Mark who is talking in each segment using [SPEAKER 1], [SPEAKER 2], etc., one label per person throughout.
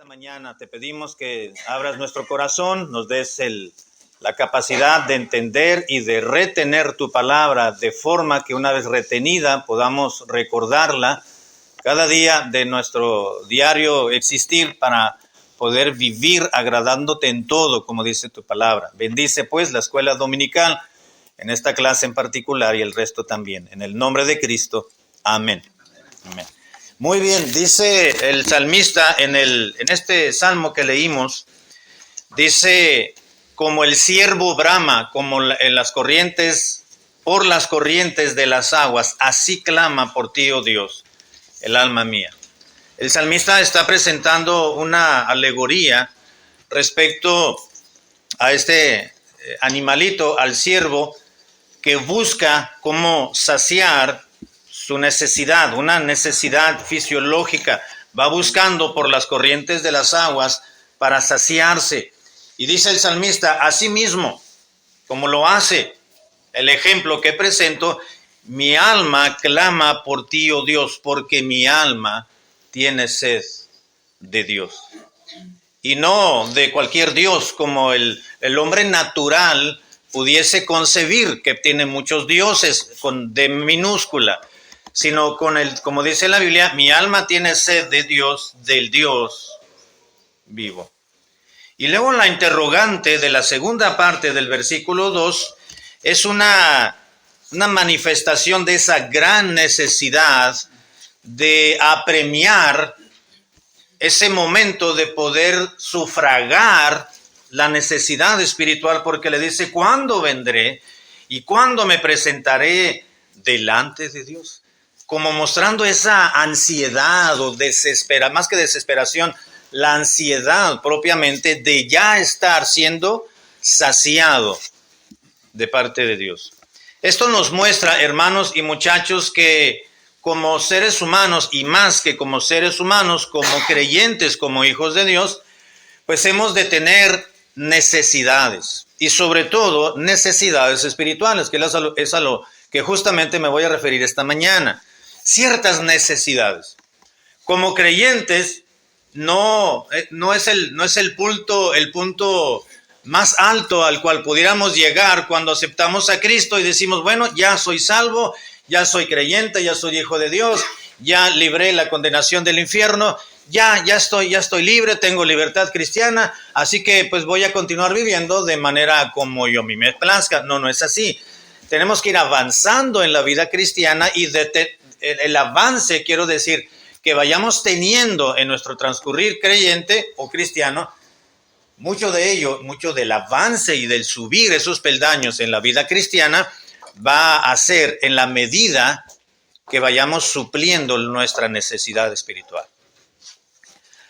[SPEAKER 1] Esta mañana te pedimos que abras nuestro corazón, nos des la capacidad de entender y de retener tu palabra de forma que una vez retenida podamos recordarla cada día de nuestro diario existir para poder vivir agradándote en todo, como dice tu palabra. Bendice pues la escuela dominical en esta clase en particular y el resto también. En el nombre de Cristo, amén. Amén. Muy bien, dice el salmista en este salmo que leímos, dice, como el ciervo brama, como en las corrientes, por las corrientes de las aguas, así clama por ti, oh Dios, el alma mía. El salmista está presentando una alegoría respecto a este animalito, al ciervo, que busca cómo saciar su necesidad, una necesidad fisiológica, va buscando por las corrientes de las aguas para saciarse. Y dice el salmista, así mismo, como lo hace el ejemplo que presento, mi alma clama por ti, oh Dios, porque mi alma tiene sed de Dios. Y no de cualquier Dios, como el hombre natural pudiese concebir, que tiene muchos dioses de minúscula, sino como dice la Biblia, mi alma tiene sed de Dios, del Dios vivo. Y luego la interrogante de la segunda parte del versículo 2 es una manifestación de esa gran necesidad de apremiar ese momento de poder sufragar la necesidad espiritual, porque le dice, ¿cuándo vendré y cuándo me presentaré delante de Dios? Como mostrando esa ansiedad o más que desesperación, la ansiedad propiamente de ya estar siendo saciado de parte de Dios. Esto nos muestra, hermanos y muchachos, que como seres humanos, y más que como seres humanos, como creyentes, como hijos de Dios, pues hemos de tener necesidades, y sobre todo necesidades espirituales, que es a lo que justamente me voy a referir esta mañana. Ciertas necesidades. Como creyentes, no es el punto más alto al cual pudiéramos llegar cuando aceptamos a Cristo y decimos, bueno, ya soy salvo, ya soy creyente, ya soy hijo de Dios, ya libré la condenación del infierno, ya estoy libre, tengo libertad cristiana, así que pues voy a continuar viviendo de manera como yo a mí me plazca. No es así. Tenemos que ir avanzando en la vida cristiana y el avance, quiero decir, que vayamos teniendo en nuestro transcurrir creyente o cristiano, mucho del avance y del subir esos peldaños en la vida cristiana va a ser en la medida que vayamos supliendo nuestra necesidad espiritual.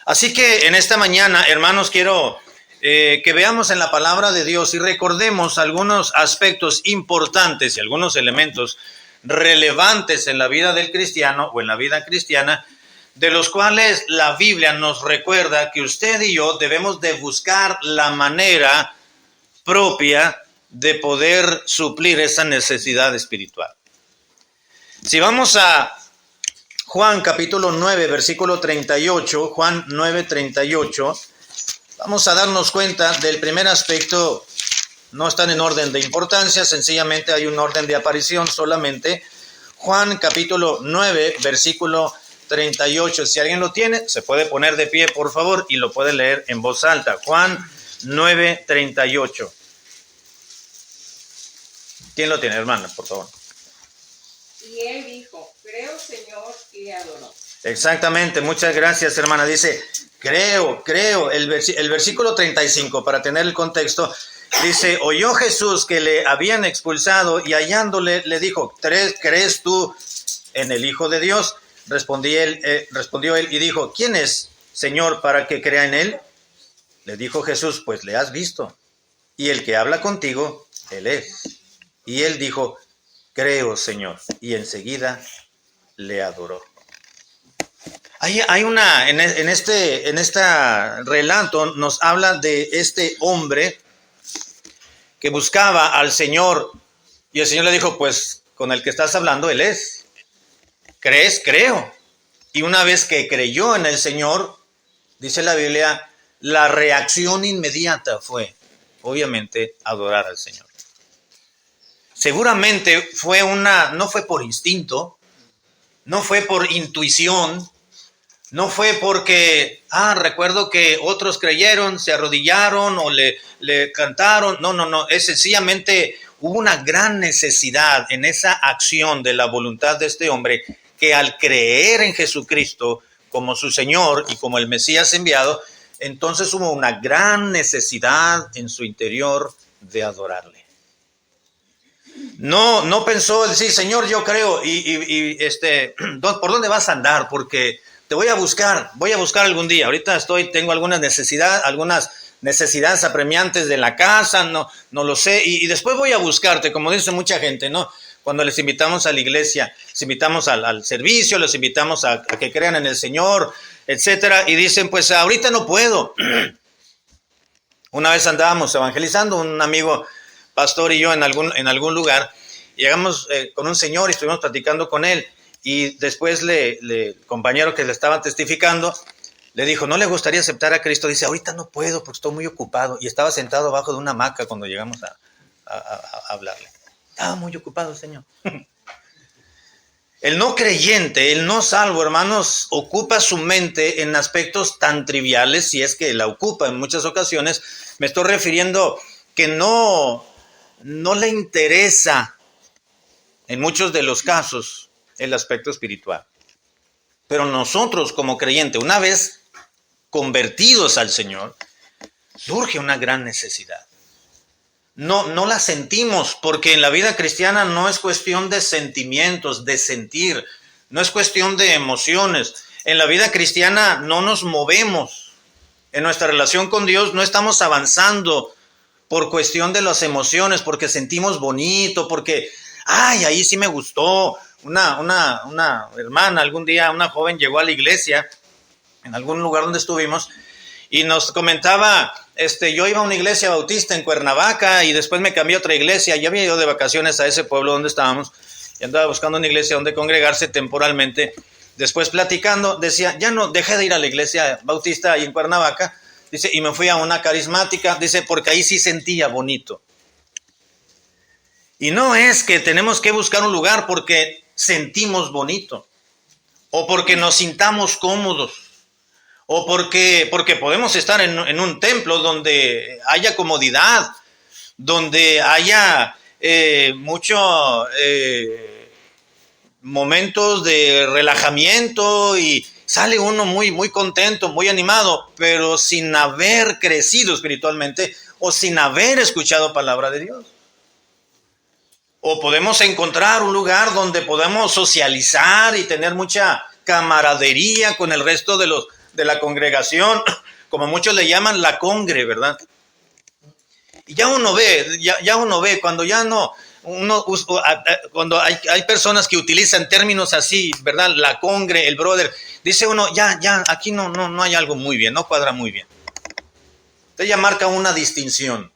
[SPEAKER 1] Así que en esta mañana, hermanos, quiero que veamos en la palabra de Dios y recordemos algunos aspectos importantes y algunos elementos relevantes en la vida del cristiano o en la vida cristiana, de los cuales la Biblia nos recuerda que usted y yo debemos de buscar la manera propia de poder suplir esa necesidad espiritual. Si vamos a Juan capítulo 9, versículo 38, Juan 9, 38, vamos a darnos cuenta del primer aspecto. No están en orden de importancia, sencillamente hay un orden de aparición solamente. Juan capítulo 9, versículo 38. Si alguien lo tiene, se puede poner de pie, por favor, y lo puede leer en voz alta. Juan 9, 38. ¿Quién lo tiene, hermana, por favor?
[SPEAKER 2] Y él dijo, creo, Señor, y le adoró.
[SPEAKER 1] Exactamente, muchas gracias, hermana. Dice, creo. El versículo 35, para tener el contexto, dice, oyó Jesús que le habían expulsado y hallándole le dijo, ¿crees tú en el Hijo de Dios? Respondió él y dijo, ¿quién es, Señor, para que crea en él? Le dijo Jesús, pues le has visto, y el que habla contigo, él es. Y él dijo, creo, Señor, y enseguida le adoró. En este relato nos habla de este hombre que buscaba al Señor, y el Señor le dijo, pues con el que estás hablando, él es. ¿Crees? Creo. Y una vez que creyó en el Señor, dice la Biblia, la reacción inmediata fue, obviamente, adorar al Señor. Seguramente no fue por instinto, no fue por intuición, no fue porque, recuerdo que otros creyeron, se arrodillaron o le cantaron. No, es sencillamente hubo una gran necesidad en esa acción de la voluntad de este hombre, que al creer en Jesucristo como su Señor y como el Mesías enviado, entonces hubo una gran necesidad en su interior de adorarle. No pensó decir, Señor, yo creo, ¿por dónde vas a andar? Porque te voy a buscar algún día. Ahorita tengo algunas necesidades apremiantes de la casa, no lo sé, y después voy a buscarte, como dice mucha gente, ¿no? Cuando les invitamos a la iglesia, les invitamos al servicio, les invitamos a que crean en el Señor, etcétera, y dicen, pues ahorita no puedo. Una vez andábamos evangelizando, un amigo pastor y yo en algún lugar, llegamos con un señor y estuvimos platicando con él, y después el compañero que le estaba testificando le dijo, ¿no le gustaría aceptar a Cristo? Dice, ahorita no puedo porque estoy muy ocupado, y estaba sentado abajo de una hamaca cuando llegamos a hablarle. Estaba muy ocupado, Señor. El no creyente, el no salvo, hermanos, ocupa su mente en aspectos tan triviales, si es que la ocupa en muchas ocasiones. Me estoy refiriendo que no le interesa en muchos de los casos el aspecto espiritual. Pero nosotros como creyentes, una vez convertidos al Señor, surge una gran necesidad. No la sentimos, porque en la vida cristiana no es cuestión de sentimientos, de sentir, no es cuestión de emociones. En la vida cristiana no nos movemos. En nuestra relación con Dios no estamos avanzando por cuestión de las emociones, porque sentimos bonito, porque, ahí sí me gustó. Una hermana, algún día una joven llegó a la iglesia, en algún lugar donde estuvimos, y nos comentaba, yo iba a una iglesia bautista en Cuernavaca y después me cambié a otra iglesia. Ya había ido de vacaciones a ese pueblo donde estábamos y andaba buscando una iglesia donde congregarse temporalmente. Después platicando, decía, ya no, dejé de ir a la iglesia bautista ahí en Cuernavaca, dice, y me fui a una carismática, dice, porque ahí sí sentía bonito. Y no es que tenemos que buscar un lugar porque sentimos bonito, o porque nos sintamos cómodos, o porque podemos estar en un templo donde haya comodidad, donde haya muchos momentos de relajamiento y sale uno muy, muy contento, muy animado, pero sin haber crecido espiritualmente o sin haber escuchado palabra de Dios. O podemos encontrar un lugar donde podamos socializar y tener mucha camaradería con el resto de la congregación, como muchos le llaman la congre, ¿verdad? Y ya uno ve cuando ya no, cuando hay personas que utilizan términos así, ¿verdad? La congre, el brother, dice uno, ya, aquí no hay algo muy bien, no cuadra muy bien. Entonces ya marca una distinción.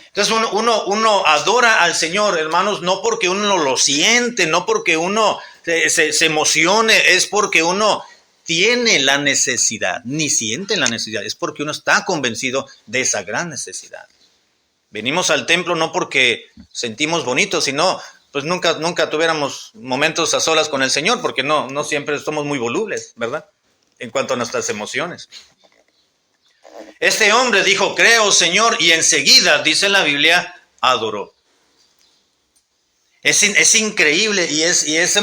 [SPEAKER 1] Entonces uno adora al Señor, hermanos, no porque uno lo siente, no porque uno se emocione, es porque uno tiene la necesidad, ni siente la necesidad, es porque uno está convencido de esa gran necesidad. Venimos al templo no porque sentimos bonito, sino pues nunca tuviéramos momentos a solas con el Señor, porque no siempre somos muy volubles, ¿verdad? En cuanto a nuestras emociones. Este hombre dijo, creo, Señor, y enseguida, dice la Biblia, adoró. Es increíble y es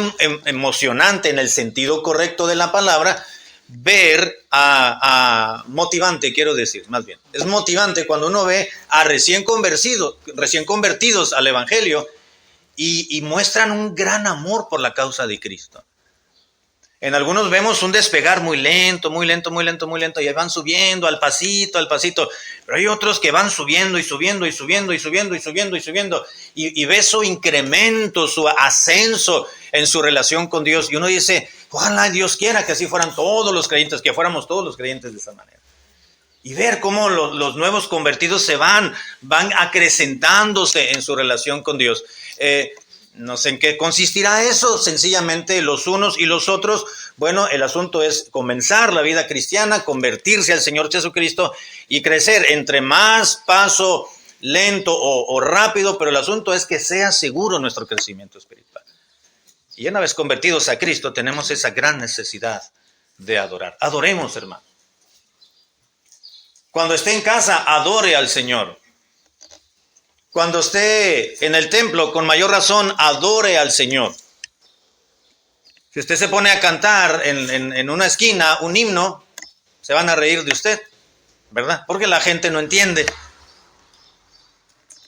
[SPEAKER 1] emocionante en el sentido correcto de la palabra ver motivante, quiero decir, más bien. Es motivante cuando uno ve a recién convertidos al Evangelio y muestran un gran amor por la causa de Cristo. En algunos vemos un despegar muy lento, y ahí van subiendo al pasito, pero hay otros que van subiendo y ves su incremento, su ascenso en su relación con Dios, y uno dice, ojalá Dios quiera que así fueran todos los creyentes, que fuéramos todos los creyentes de esa manera. Y ver cómo los nuevos convertidos se van acrecentándose en su relación con Dios. No sé en qué consistirá eso, sencillamente los unos y los otros. Bueno, el asunto es comenzar la vida cristiana, convertirse al Señor Jesucristo y crecer entre más paso lento o rápido, pero el asunto es que sea seguro nuestro crecimiento espiritual. Y una vez convertidos a Cristo, tenemos esa gran necesidad de adorar. Adoremos, hermano. Cuando esté en casa, adore al Señor. Cuando esté en el templo, con mayor razón, adore al Señor. Si usted se pone a cantar en una esquina un himno, se van a reír de usted, ¿verdad? Porque la gente no entiende.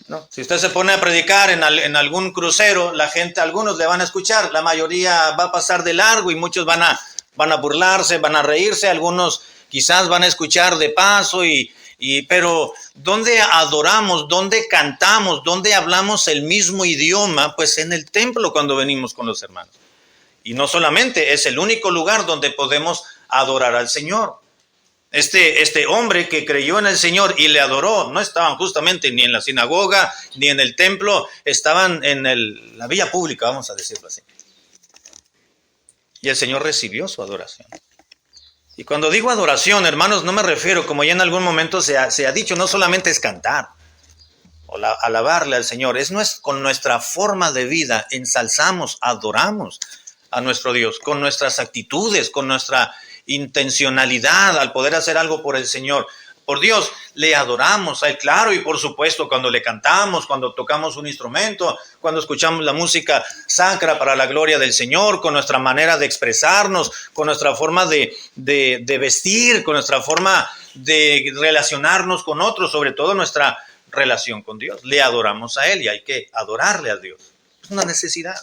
[SPEAKER 1] ¿No? Si usted se pone a predicar en algún crucero, la gente, algunos le van a escuchar, la mayoría va a pasar de largo y muchos van a burlarse, van a reírse, algunos quizás van a escuchar de paso, pero ¿dónde adoramos? ¿Dónde cantamos? ¿Dónde hablamos el mismo idioma? Pues en el templo cuando venimos con los hermanos. Y no solamente, es el único lugar donde podemos adorar al Señor. Este hombre que creyó en el Señor y le adoró, no estaban justamente ni en la sinagoga, ni en el templo, estaban en la vía pública, vamos a decirlo así. Y el Señor recibió su adoración. Y cuando digo adoración, hermanos, no me refiero, como ya en algún momento se ha dicho, no solamente es cantar o alabarle al Señor, con nuestra forma de vida, ensalzamos, adoramos a nuestro Dios, con nuestras actitudes, con nuestra intencionalidad al poder hacer algo por el Señor. Por Dios, le adoramos a Él, claro, y por supuesto cuando le cantamos, cuando tocamos un instrumento, cuando escuchamos la música sacra para la gloria del Señor, con nuestra manera de expresarnos, con nuestra forma de vestir, con nuestra forma de relacionarnos con otros, sobre todo nuestra relación con Dios. Le adoramos a Él y hay que adorarle a Dios. Es una necesidad.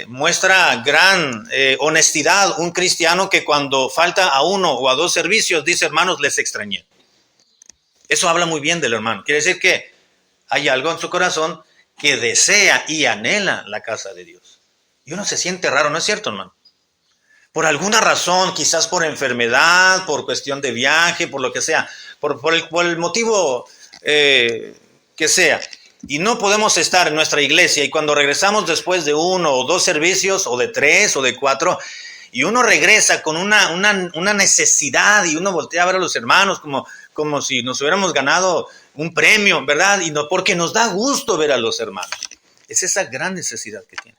[SPEAKER 1] Muestra gran honestidad un cristiano que cuando falta a uno o a dos servicios dice, hermanos, les extrañé. Eso habla muy bien del hermano. Quiere decir que hay algo en su corazón que desea y anhela la casa de Dios. Y uno se siente raro, ¿no es cierto, hermano? Por alguna razón, quizás por enfermedad, por cuestión de viaje, por lo que sea, por el motivo que sea. Y no podemos estar en nuestra iglesia y cuando regresamos después de uno o dos servicios o de 3 o de 4 y uno regresa con una necesidad y uno voltea a ver a los hermanos como si nos hubiéramos ganado un premio, ¿verdad? Y no, porque nos da gusto ver a los hermanos. Es esa gran necesidad que tiene.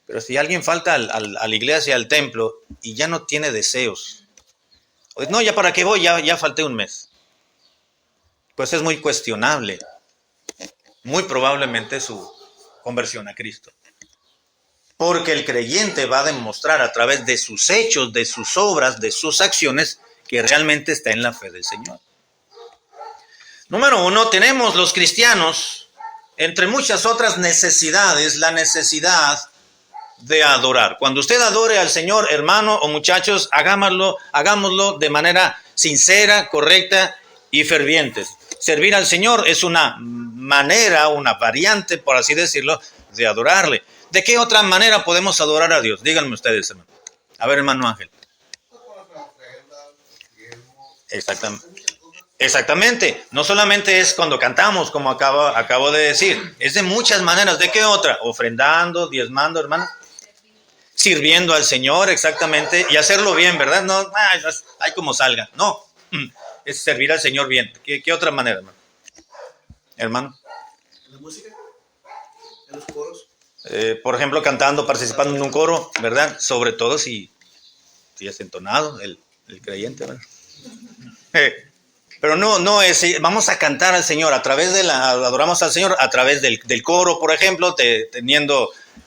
[SPEAKER 1] Pero si alguien falta a la iglesia, al templo y ya no tiene deseos, no, ya para qué voy, ya falté un mes. Pues es muy cuestionable. Muy probablemente su conversión a Cristo. Porque el creyente va a demostrar a través de sus hechos, de sus obras, de sus acciones, que realmente está en la fe del Señor. Número 1, tenemos los cristianos, entre muchas otras necesidades, la necesidad de adorar. Cuando usted adore al Señor, hermano o muchachos, hagámoslo de manera sincera, correcta y ferviente. Servir al Señor es una manera, una variante, por así decirlo, de adorarle. ¿De qué otra manera podemos adorar a Dios? Díganme ustedes, hermano. A ver, hermano Ángel. Exactamente. No solamente es cuando cantamos, como acabo de decir. Es de muchas maneras. ¿De qué otra? Ofrendando, diezmando, hermano. Sirviendo al Señor, exactamente. Y hacerlo bien, ¿verdad? No, hay como salga. No. Es servir al Señor bien. ¿Qué otra manera, hermano? Hermano.
[SPEAKER 3] ¿En la música? ¿En los coros?
[SPEAKER 1] Por ejemplo, cantando, participando en un coro, ¿verdad? Sobre todo si es entonado el creyente, ¿verdad? Pero no es, vamos a cantar al Señor a través adoramos al Señor a través del coro, por ejemplo,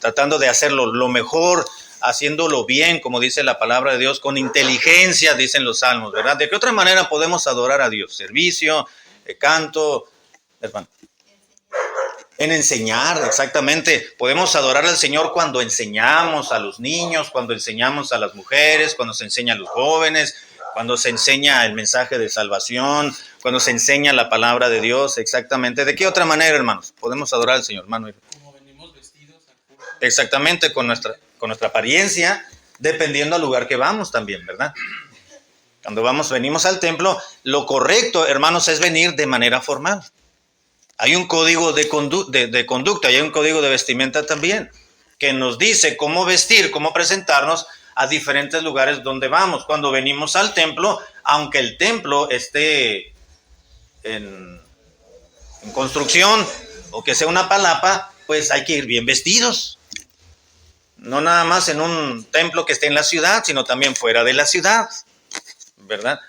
[SPEAKER 1] tratando de hacerlo lo mejor, haciéndolo bien, como dice la palabra de Dios, con inteligencia, dicen los salmos, ¿verdad? ¿De qué otra manera podemos adorar a Dios? Servicio, canto, hermano. En enseñar, exactamente. Podemos adorar al Señor cuando enseñamos a los niños, cuando enseñamos a las mujeres, cuando se enseña a los jóvenes, cuando se enseña el mensaje de salvación, cuando se enseña la palabra de Dios, exactamente. ¿De qué otra manera, hermanos? Podemos adorar al Señor, hermano.
[SPEAKER 3] Como venimos vestidos.
[SPEAKER 1] Exactamente, con nuestra apariencia, dependiendo al lugar que vamos también, ¿verdad? Cuando venimos al templo, lo correcto, hermanos, es venir de manera formal. Hay un código de conducta y hay un código de vestimenta también, que nos dice cómo vestir, cómo presentarnos a diferentes lugares donde vamos. Cuando venimos al templo, aunque el templo esté en construcción o que sea una palapa, pues hay que ir bien vestidos. No nada más en un templo que esté en la ciudad, sino también fuera de la ciudad, ¿verdad?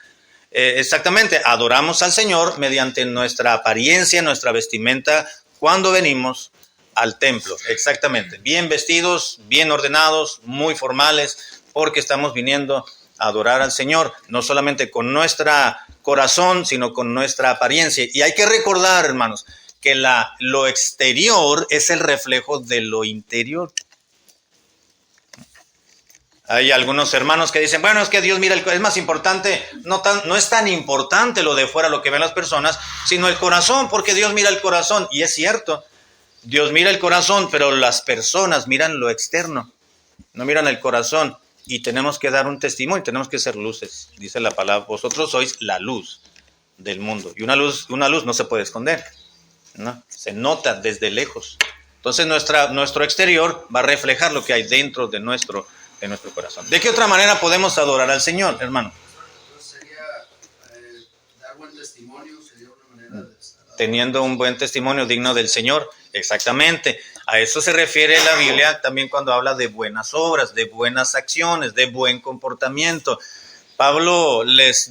[SPEAKER 1] Exactamente, adoramos al Señor mediante nuestra apariencia, nuestra vestimenta, cuando venimos al templo. Exactamente, bien vestidos, bien ordenados, muy formales, porque estamos viniendo a adorar al Señor, no solamente con nuestro corazón, sino con nuestra apariencia. Y hay que recordar, hermanos, que lo exterior es el reflejo de lo interior. Hay algunos hermanos que dicen, bueno, es que Dios mira es más importante, no es tan importante lo de fuera, lo que ven las personas, sino el corazón, porque Dios mira el corazón. Y es cierto, Dios mira el corazón, pero las personas miran lo externo, no miran el corazón. Y tenemos que dar un testimonio, tenemos que ser luces. Dice la palabra, vosotros sois la luz del mundo. Y una luz no se puede esconder, ¿no? Se nota desde lejos. Entonces nuestro exterior va a reflejar lo que hay dentro de nuestro corazón. ¿De qué otra manera podemos adorar al Señor, hermano?
[SPEAKER 3] Sería dar buen testimonio, sería una manera de estar
[SPEAKER 1] teniendo un buen testimonio digno del Señor. Exactamente. A eso se refiere la Biblia también cuando habla de buenas obras, de buenas acciones, de buen comportamiento. Pablo les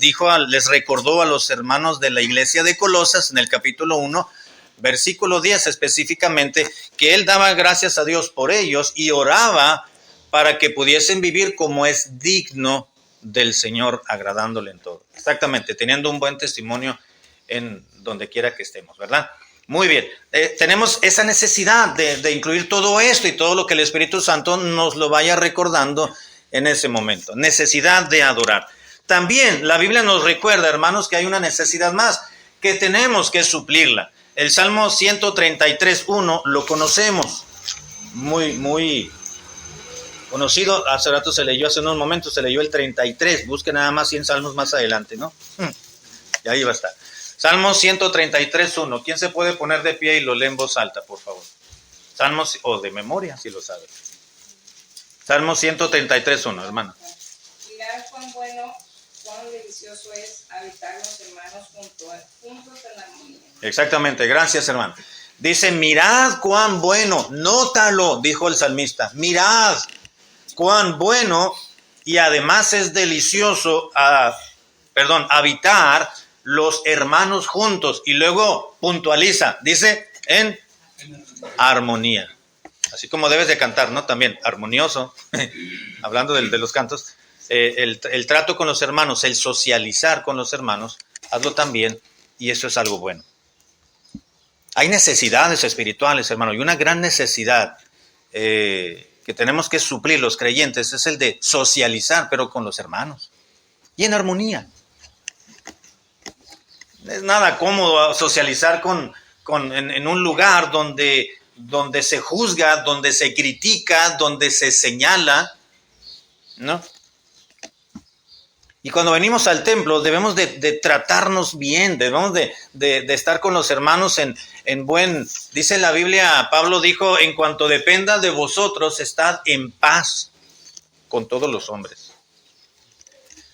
[SPEAKER 1] recordó a los hermanos de la iglesia de Colosas en el capítulo 1, versículo 10 específicamente, que él daba gracias a Dios por ellos y oraba para que pudiesen vivir como es digno del Señor, agradándole en todo. Exactamente, teniendo un buen testimonio en donde quiera que estemos, ¿verdad? Muy bien, tenemos esa necesidad de incluir todo esto y todo lo que el Espíritu Santo nos lo vaya recordando en ese momento. Necesidad de adorar. También la Biblia nos recuerda, hermanos, que hay una necesidad más, que tenemos que suplirla. El Salmo 133:1 lo conocemos, muy conocido. Hace rato se leyó, hace unos momentos se leyó el 33. Busque nada más 100 salmos más adelante, ¿no? Y ahí va a estar. Salmo 133:1. ¿Quién se puede poner de pie y lo lee en voz alta, por favor? Salmos, o de memoria, si lo sabe. Salmo 133:1, hermano.
[SPEAKER 2] Mirad cuán bueno, cuán delicioso es habitar los hermanos juntos en la armonía.
[SPEAKER 1] Exactamente, gracias, hermano. Dice, mirad cuán bueno, nótalo, dijo el salmista, mirad cuán bueno, y además es delicioso habitar los hermanos juntos. Y luego puntualiza, dice, en armonía. Así como debes de cantar, ¿no? También armonioso, hablando de los cantos, el trato con los hermanos, el socializar con los hermanos, hazlo también, y eso es algo bueno. Hay necesidades espirituales, hermano, y una gran necesidad que tenemos que suplir los creyentes es el de socializar, pero con los hermanos, y en armonía. Es nada cómodo socializar en un lugar donde se juzga, donde se critica, donde se señala, ¿no? Y cuando venimos al templo debemos de tratarnos bien, debemos de estar con los hermanos en buen... Dice la Biblia, Pablo dijo, en cuanto dependa de vosotros, estad en paz con todos los hombres.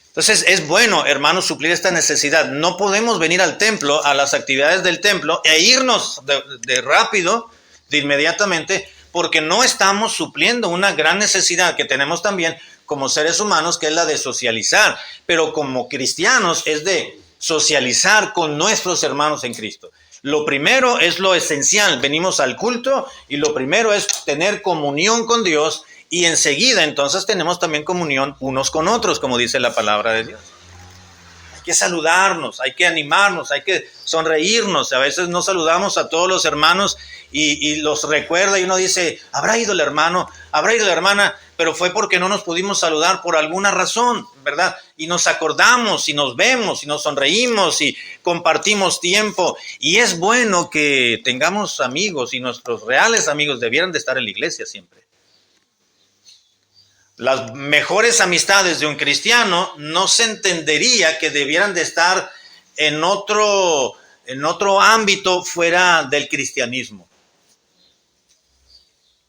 [SPEAKER 1] Entonces es bueno, hermanos, suplir esta necesidad. No podemos venir al templo, a las actividades del templo, e irnos de rápido, de inmediatamente, porque no estamos supliendo una gran necesidad que tenemos también como seres humanos, que es la de socializar. Pero como cristianos es de socializar con nuestros hermanos en Cristo. Lo primero es lo esencial. Venimos al culto y lo primero es tener comunión con Dios. Y enseguida entonces tenemos también comunión unos con otros, como dice la palabra de Dios. Hay que saludarnos, hay que animarnos, hay que sonreírnos. A veces no saludamos a todos los hermanos y los recuerda y uno dice, habrá ido el hermano, habrá ido la hermana, pero fue porque no nos pudimos saludar por alguna razón, ¿verdad? Y nos acordamos y nos vemos y nos sonreímos y compartimos tiempo. Y es bueno que tengamos amigos, y nuestros reales amigos debieran de estar en la iglesia siempre. Las mejores amistades de un cristiano no se entendería que debieran de estar en otro en otro ámbito fuera del cristianismo.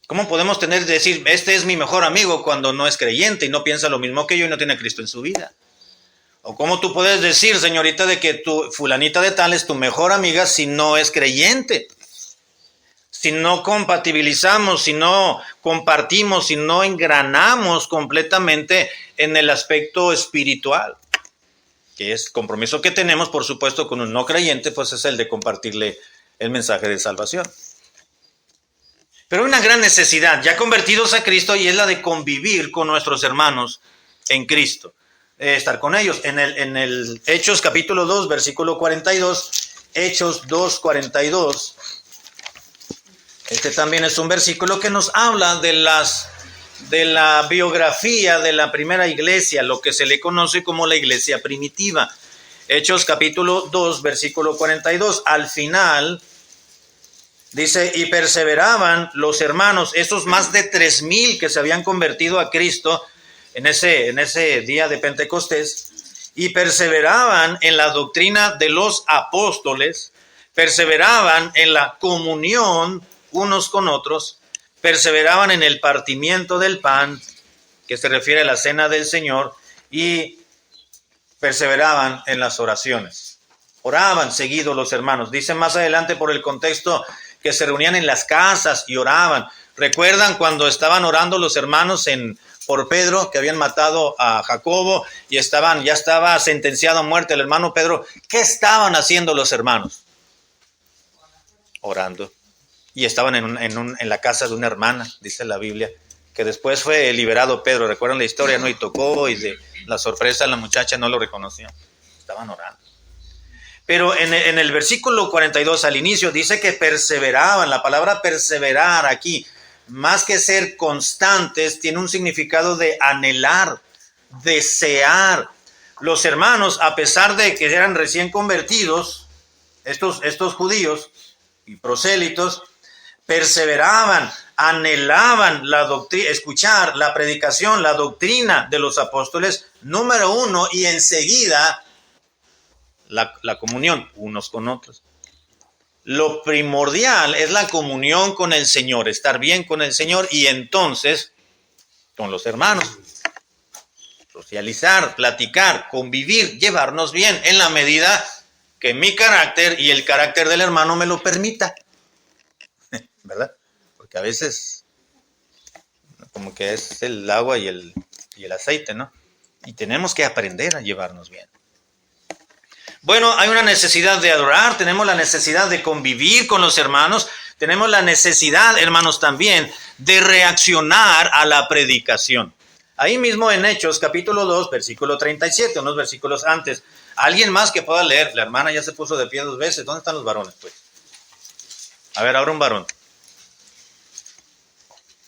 [SPEAKER 1] ¿Cómo podemos decir, este es mi mejor amigo cuando no es creyente y no piensa lo mismo que yo y no tiene a Cristo en su vida? ¿O cómo tú puedes decir, señorita, de que tu fulanita de tal es tu mejor amiga si no es creyente? Si no compatibilizamos, si no compartimos, si no engranamos completamente en el aspecto espiritual, que es compromiso que tenemos, por supuesto, con un no creyente, pues es el de compartirle el mensaje de salvación. Pero hay una gran necesidad, ya convertidos a Cristo, y es la de convivir con nuestros hermanos en Cristo. Estar con ellos. En el Hechos capítulo 2, versículo 42, Hechos 2, 42. Este también es un versículo que nos habla de la biografía de la primera iglesia, lo que se le conoce como la iglesia primitiva. Hechos capítulo 2, versículo 42. Al final dice, y perseveraban los hermanos, esos más de 3,000 que se habían convertido a Cristo en ese día de Pentecostés, y perseveraban en la doctrina de los apóstoles, perseveraban en la comunión unos con otros, perseveraban en el partimiento del pan, que se refiere a la cena del Señor, y perseveraban en las oraciones. Oraban seguido los hermanos. Dice más adelante por el contexto que se reunían en las casas y oraban. ¿Recuerdan cuando estaban orando los hermanos por Pedro, que habían matado a Jacobo y ya estaba sentenciado a muerte el hermano Pedro? ¿Qué estaban haciendo los hermanos? Orando. Y estaban en la casa de una hermana, dice la Biblia, que después fue liberado Pedro. ¿Recuerdan la historia, no? Y tocó, y de la sorpresa la muchacha no lo reconoció. Estaban orando. Pero en el versículo 42 al inicio dice que perseveraban. La palabra perseverar aquí, más que ser constantes, tiene un significado de anhelar, desear. Los hermanos, a pesar de que eran recién convertidos, estos judíos y prosélitos, perseveraban, anhelaban la doctrina, escuchar la predicación, la doctrina de los apóstoles, número uno, y enseguida la comunión unos con otros. Lo primordial es la comunión con el Señor, estar bien con el Señor y entonces con los hermanos. Socializar, platicar, convivir, llevarnos bien en la medida que mi carácter y el carácter del hermano me lo permita. ¿Verdad? Porque a veces como que es el agua y el aceite, ¿no? Y tenemos que aprender a llevarnos bien. Bueno, hay una necesidad de adorar, tenemos la necesidad de convivir con los hermanos, tenemos la necesidad, hermanos, también de reaccionar a la predicación. Ahí mismo en Hechos, capítulo 2, versículo 37, unos versículos antes. ¿Alguien más que pueda leer? La hermana ya se puso de pie 2 veces. ¿Dónde están los varones, pues? A ver, ahora un varón.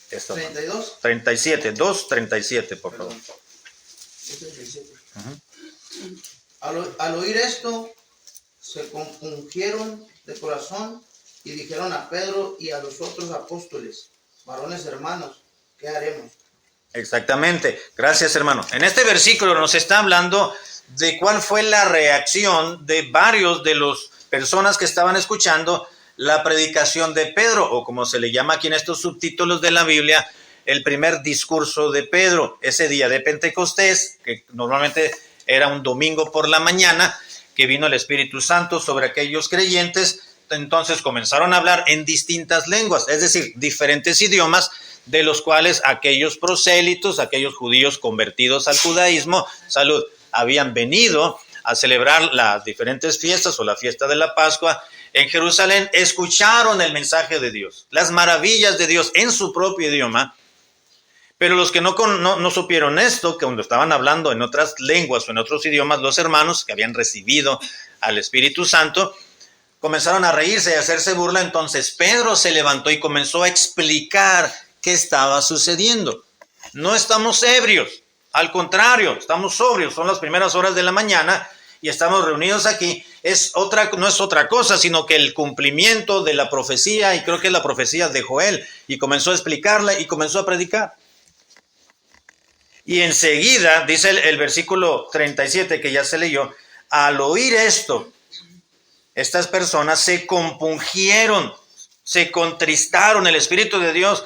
[SPEAKER 3] 32.
[SPEAKER 1] 37, 2:37, por favor.
[SPEAKER 3] 37. Al oír esto, se compungieron de corazón y dijeron a Pedro y a los otros apóstoles, varones hermanos, ¿qué haremos?
[SPEAKER 1] Exactamente, gracias hermano. En este versículo nos está hablando de cuál fue la reacción de varios de las personas que estaban escuchando la predicación de Pedro, o como se le llama aquí en estos subtítulos de la Biblia, el primer discurso de Pedro, ese día de Pentecostés, que normalmente era un domingo por la mañana, que vino el Espíritu Santo sobre aquellos creyentes. Entonces comenzaron a hablar en distintas lenguas, es decir, diferentes idiomas, de los cuales aquellos prosélitos, aquellos judíos convertidos al judaísmo, habían venido a celebrar las diferentes fiestas o la fiesta de la Pascua en Jerusalén, escucharon el mensaje de Dios, las maravillas de Dios en su propio idioma. Pero los que no supieron esto, que cuando estaban hablando en otras lenguas o en otros idiomas, los hermanos que habían recibido al Espíritu Santo, comenzaron a reírse y a hacerse burla. Entonces Pedro se levantó y comenzó a explicar qué estaba sucediendo. No estamos ebrios, al contrario, estamos sobrios. Son las primeras horas de la mañana y estamos reunidos aquí. No es otra cosa, sino que el cumplimiento de la profecía, y creo que es la profecía de Joel, y comenzó a explicarla y comenzó a predicar. Y enseguida, dice el versículo 37 que ya se leyó, al oír esto, estas personas se compungieron, se contristaron. El Espíritu de Dios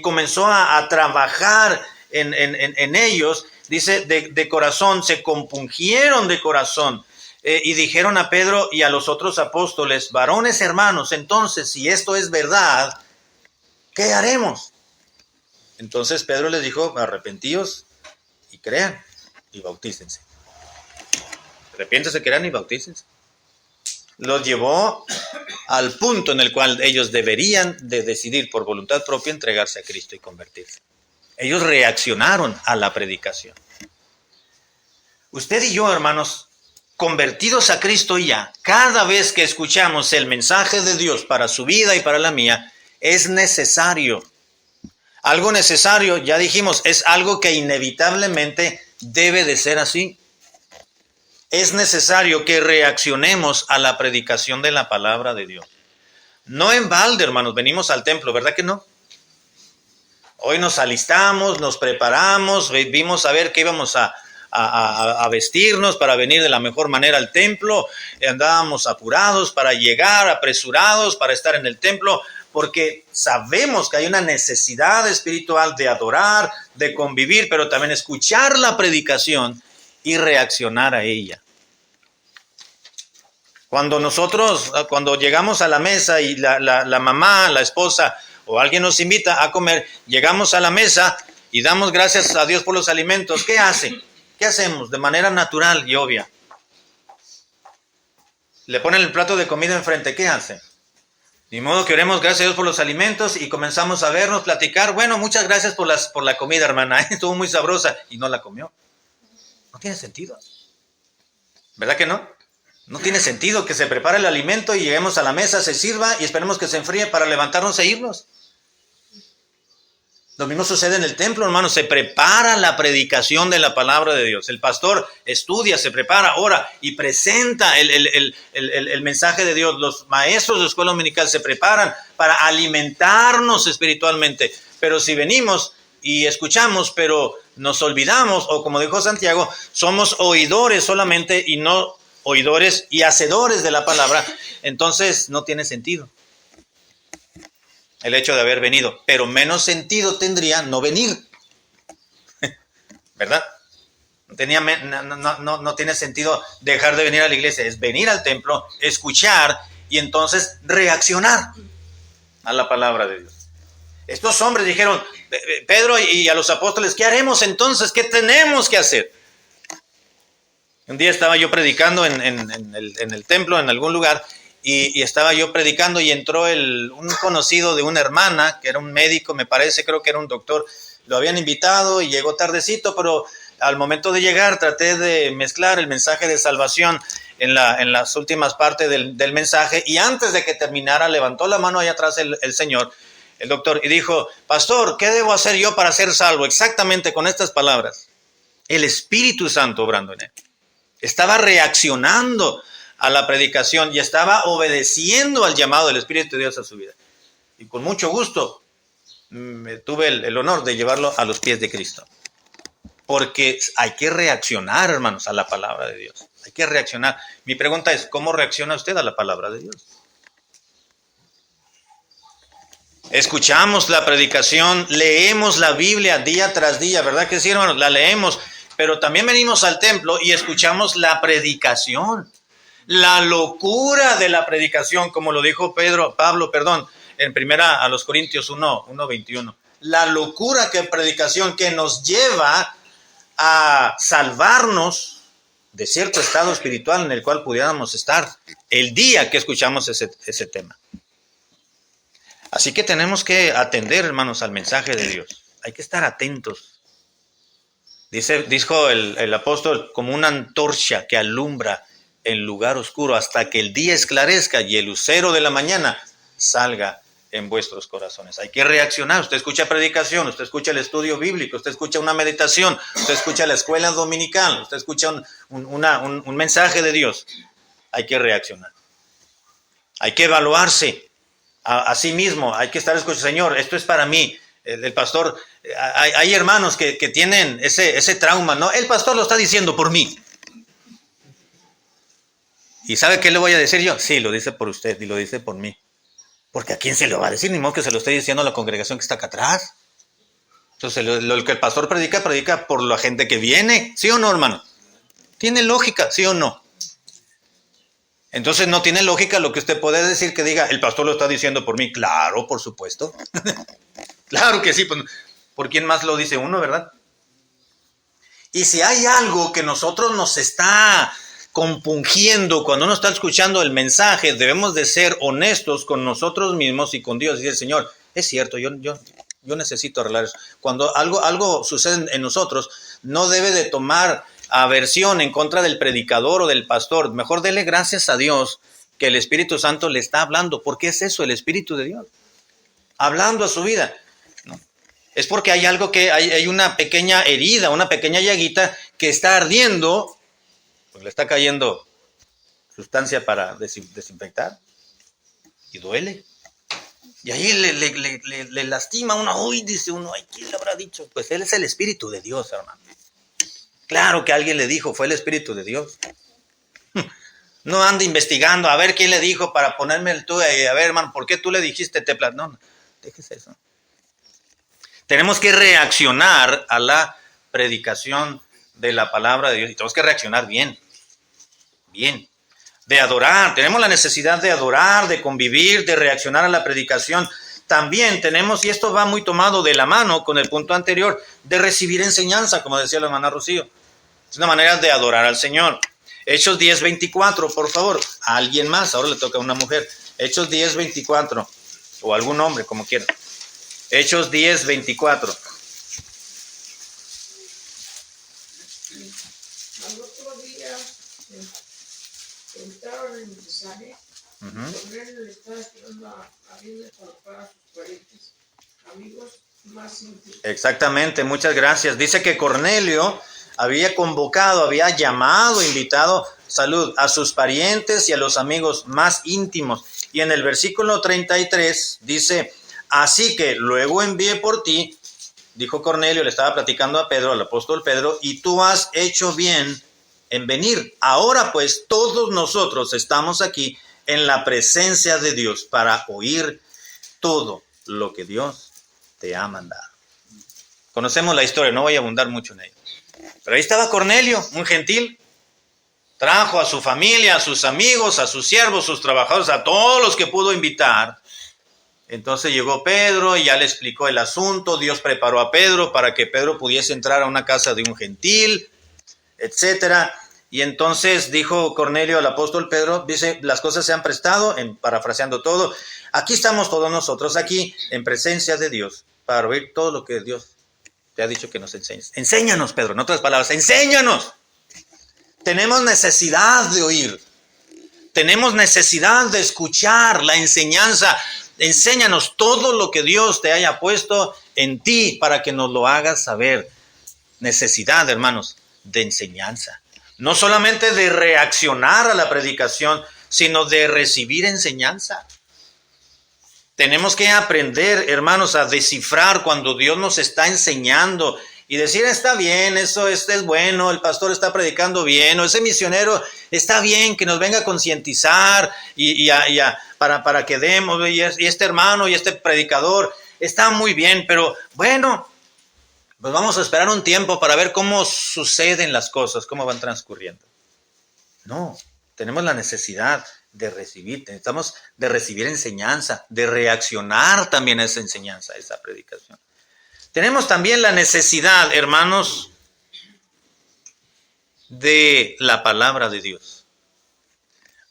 [SPEAKER 1] comenzó a trabajar en ellos. Dice, de corazón, se compungieron de corazón. Y dijeron a Pedro y a los otros apóstoles: varones hermanos, entonces, si esto es verdad, ¿qué haremos? Entonces Pedro les dijo: arrepentíos y crean y bautícense. Arrepiéntanse, crean y bautícense. Los llevó al punto en el cual ellos deberían de decidir por voluntad propia entregarse a Cristo y convertirse. Ellos reaccionaron a la predicación. Usted y yo, hermanos, convertidos a Cristo ya, cada vez que escuchamos el mensaje de Dios para su vida y para la mía, es necesario. Algo necesario, ya dijimos, es algo que inevitablemente debe de ser así. Es necesario que reaccionemos a la predicación de la palabra de Dios. No en balde, hermanos, venimos al templo, ¿verdad que no? Hoy nos alistamos, nos preparamos, vimos a ver qué íbamos a vestirnos para venir de la mejor manera al templo. Andábamos apurados para llegar, apresurados para estar en el templo, porque sabemos que hay una necesidad espiritual de adorar, de convivir, pero también escuchar la predicación y reaccionar a ella. Cuando llegamos a la mesa y la mamá, la esposa o alguien nos invita a comer, llegamos a la mesa y damos gracias a Dios por los alimentos, ¿qué hace? ¿Qué hacemos? De manera natural y obvia. Le ponen el plato de comida enfrente, ¿qué hace? De modo que oremos gracias a Dios por los alimentos y comenzamos a vernos, platicar. Bueno, muchas gracias por la comida, hermana. Estuvo muy sabrosa y no la comió. No tiene sentido. ¿Verdad que no? No tiene sentido que se prepare el alimento y lleguemos a la mesa, se sirva y esperemos que se enfríe para levantarnos e irnos. Lo mismo sucede en el templo, hermanos. Se prepara la predicación de la palabra de Dios. El pastor estudia, se prepara, ora y presenta el mensaje de Dios. Los maestros de escuela dominical se preparan para alimentarnos espiritualmente. Pero si venimos y escuchamos, pero nos olvidamos, o como dijo Santiago, somos oidores solamente y no oidores y hacedores de la palabra, entonces no tiene sentido el hecho de haber venido, pero menos sentido tendría no venir, ¿verdad? No tiene sentido dejar de venir a la iglesia, es venir al templo, escuchar y entonces reaccionar a la palabra de Dios. Estos hombres dijeron, Pedro y a los apóstoles, ¿qué haremos entonces? ¿Qué tenemos que hacer? Un día estaba yo predicando en el templo, en algún lugar, y estaba yo predicando y entró un conocido de una hermana, que era un médico, me parece, creo que era un doctor. Lo habían invitado y llegó tardecito, pero al momento de llegar traté de mezclar el mensaje de salvación en las últimas partes del mensaje, y antes de que terminara levantó la mano allá atrás el señor, el doctor, y dijo, pastor, ¿qué debo hacer yo para ser salvo? Exactamente con estas palabras. El Espíritu Santo obrando en él. Estaba reaccionando a la predicación y estaba obedeciendo al llamado del Espíritu de Dios a su vida. Y con mucho gusto tuve el honor de llevarlo a los pies de Cristo. Porque hay que reaccionar, hermanos, a la palabra de Dios. Hay que reaccionar. Mi pregunta es, ¿cómo reacciona usted a la palabra de Dios? Escuchamos la predicación, leemos la Biblia día tras día, ¿verdad que sí, hermanos? La leemos, pero también venimos al templo y escuchamos la predicación. La locura de la predicación, como lo dijo Pablo, en primera a los Corintios 1:21. La locura que predicación que nos lleva a salvarnos de cierto estado espiritual en el cual pudiéramos estar el día que escuchamos ese tema. Así que tenemos que atender, hermanos, al mensaje de Dios. Hay que estar atentos. Dijo el apóstol, como una antorcha que alumbra en lugar oscuro hasta que el día esclarezca y el lucero de la mañana salga en vuestros corazones. Hay que reaccionar. Usted escucha predicación, usted escucha el estudio bíblico, usted escucha una meditación, usted escucha la escuela dominical, usted escucha un mensaje de Dios. Hay que reaccionar. Hay que evaluarse a sí mismo. Hay que estar escuchando, Señor, esto es para mí. El pastor, hay hermanos que tienen ese trauma, ¿no? El pastor lo está diciendo por mí. ¿Y sabe qué le voy a decir yo? Sí, lo dice por usted y lo dice por mí. Porque ¿a quién se lo va a decir? Ni modo que se lo esté diciendo a la congregación que está acá atrás. Entonces, lo que el pastor predica por la gente que viene. ¿Sí o no, hermano? ¿Tiene lógica? ¿Sí o no? Entonces, no tiene lógica lo que usted puede decir que diga, el pastor lo está diciendo por mí. Claro, por supuesto. Claro que sí. Pues, ¿por quién más lo dice uno, verdad? Y si hay algo que nosotros nos está compungiendo cuando uno está escuchando el mensaje, debemos de ser honestos con nosotros mismos y con Dios. Y decir, Señor, es cierto, yo necesito arreglar eso. Cuando algo sucede en nosotros, no debe de tomar aversión en contra del predicador o del pastor. Mejor dele gracias a Dios que el Espíritu Santo le está hablando. ¿Por qué es eso, el Espíritu de Dios? Hablando a su vida. ¿No? Es porque hay algo que hay una pequeña herida, una pequeña llaguita que está ardiendo, pues le está cayendo sustancia para desinfectar y duele. Y ahí le lastima a uno. Uy, dice uno, ay, ¿quién le habrá dicho? Pues él es el Espíritu de Dios, hermano. Claro que alguien le dijo, fue el Espíritu de Dios. No ande investigando a ver quién le dijo para ponerme el tú. A ver, hermano, ¿por qué tú le dijiste No, déjese eso. Tenemos que reaccionar a la predicación de la palabra de Dios. Y tenemos que reaccionar bien. Bien. De adorar. Tenemos la necesidad de adorar, de convivir, de reaccionar a la predicación. También tenemos, y esto va muy tomado de la mano con el punto anterior, de recibir enseñanza, como decía la hermana Rocío. Es una manera de adorar al Señor. Hechos 10:24, por favor. A alguien más, ahora le toca a una mujer. Hechos 10:24, o algún hombre, como quiera. Hechos 10:24.
[SPEAKER 4] Al otro día entraron en Cesarea. Cornelio le estaba esperando a Biblia para sus parientes, amigos más íntimos.
[SPEAKER 1] Exactamente, muchas gracias. Dice que Cornelio había convocado, había llamado, invitado, salud, a sus parientes y a los amigos más íntimos. Y en el versículo 33 dice, así que luego envié por ti, dijo Cornelio, le estaba platicando a Pedro, al apóstol Pedro, y tú has hecho bien en venir. Ahora pues todos nosotros estamos aquí en la presencia de Dios para oír todo lo que Dios te ha mandado. Conocemos la historia, no voy a abundar mucho en ella. Pero ahí estaba Cornelio, un gentil. Trajo a su familia, a sus amigos, a sus siervos, sus trabajadores, a todos los que pudo invitar. Entonces llegó Pedro y ya le explicó el asunto. Dios preparó a Pedro para que Pedro pudiese entrar a una casa de un gentil, etcétera. Y entonces dijo Cornelio al apóstol Pedro, dice, las cosas se han prestado, parafraseando todo. Aquí estamos todos nosotros, aquí en presencia de Dios, para oír todo lo que Dios te ha dicho que nos enseñes. Enséñanos, Pedro, en otras palabras, enséñanos. Tenemos necesidad de oír. Tenemos necesidad de escuchar la enseñanza. Enséñanos todo lo que Dios te haya puesto en ti para que nos lo hagas saber. Necesidad, hermanos, de enseñanza. No solamente de reaccionar a la predicación, sino de recibir enseñanza. Tenemos que aprender, hermanos, a descifrar cuando Dios nos está enseñando y decir, está bien, eso es bueno, el pastor está predicando bien, o ese misionero está bien, que nos venga a concientizar para que demos, y este hermano y este predicador está muy bien, pero bueno, pues vamos a esperar un tiempo para ver cómo suceden las cosas, cómo van transcurriendo. No, tenemos la necesidad de recibir, necesitamos de recibir enseñanza, de reaccionar también a esa enseñanza, a esa predicación. Tenemos también la necesidad, hermanos, de la palabra de Dios.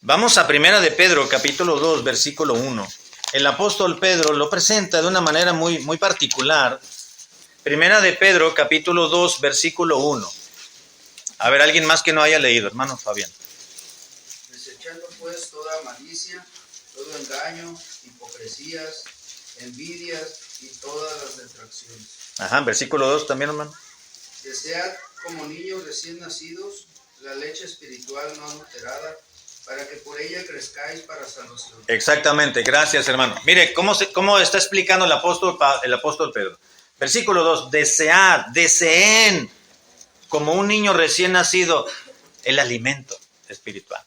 [SPEAKER 1] Vamos a 1 de Pedro, capítulo 2, versículo 1. El apóstol Pedro lo presenta de una manera muy, muy particular. 1 de Pedro, capítulo 2, versículo 1. A ver, alguien más que no haya leído, hermano Fabián.
[SPEAKER 3] Desechando pues toda malicia, todo engaño, hipocresías, envidias y todas las detracciones.
[SPEAKER 1] Ajá, versículo 2 también, hermano.
[SPEAKER 3] Desead como niños recién nacidos la leche espiritual no adulterada, para que por ella crezcáis para salvación. Exactamente, gracias, hermano. Mire, cómo está explicando el apóstol Pedro. Versículo 2, deseen como un niño recién nacido el alimento espiritual.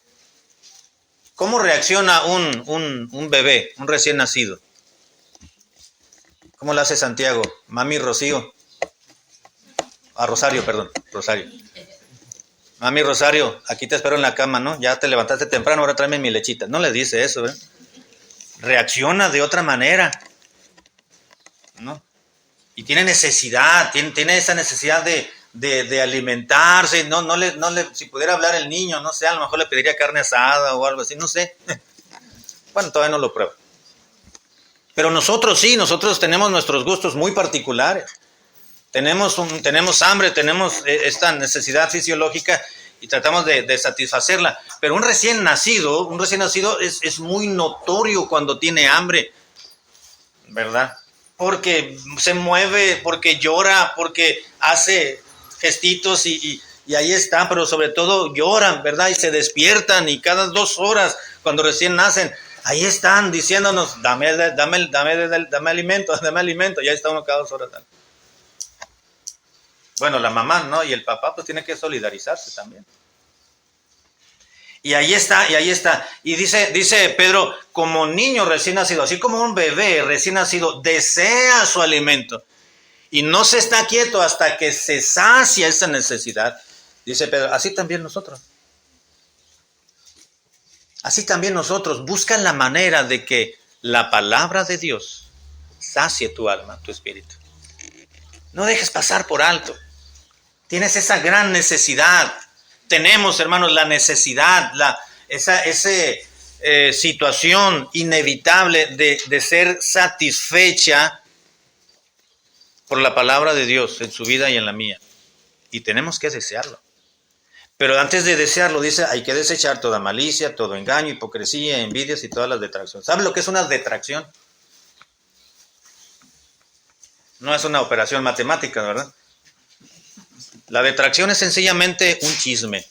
[SPEAKER 1] ¿Cómo reacciona un bebé, un recién nacido? ¿Cómo lo hace Santiago? Mami Rocío. Rosario, perdón. Rosario. Mami Rosario, aquí te espero en la cama, ¿no? Ya te levantaste temprano, ahora tráeme mi lechita. No le dice eso, ¿eh? Reacciona de otra manera, ¿no? Y tiene necesidad, tiene esa necesidad de alimentarse. No le, si pudiera hablar el niño, no sé, a lo mejor le pediría carne asada o algo así, no sé. Bueno, todavía no lo prueba. Pero nosotros sí, nosotros tenemos nuestros gustos muy particulares. Tenemos hambre, tenemos esta necesidad fisiológica y tratamos de satisfacerla. Pero un recién nacido es muy notorio cuando tiene hambre, ¿verdad? Porque se mueve, porque llora, porque hace gestitos y ahí está, pero sobre todo lloran, ¿verdad? Y se despiertan y cada 2 horas, cuando recién nacen, ahí están diciéndonos, dame alimento, y ahí está uno cada 2 horas. Bueno, la mamá, ¿no? Y el papá pues tiene que solidarizarse también. Y ahí está. Y dice Pedro, como niño recién nacido, así como un bebé recién nacido, desea su alimento. Y no se está quieto hasta que se sacia esa necesidad. Dice Pedro, así también nosotros. Así también nosotros. Buscan la manera de que la palabra de Dios sacie tu alma, tu espíritu. No dejes pasar por alto. Tienes esa gran necesidad. Tenemos, hermanos, la necesidad, esa situación inevitable de ser satisfecha por la palabra de Dios en su vida y en la mía. Y tenemos que desearlo. Pero antes de desearlo, dice, hay que desechar toda malicia, todo engaño, hipocresía, envidias y todas las detracciones. ¿Sabe lo que es una detracción? No es una operación matemática, ¿verdad? La detracción es sencillamente un chisme.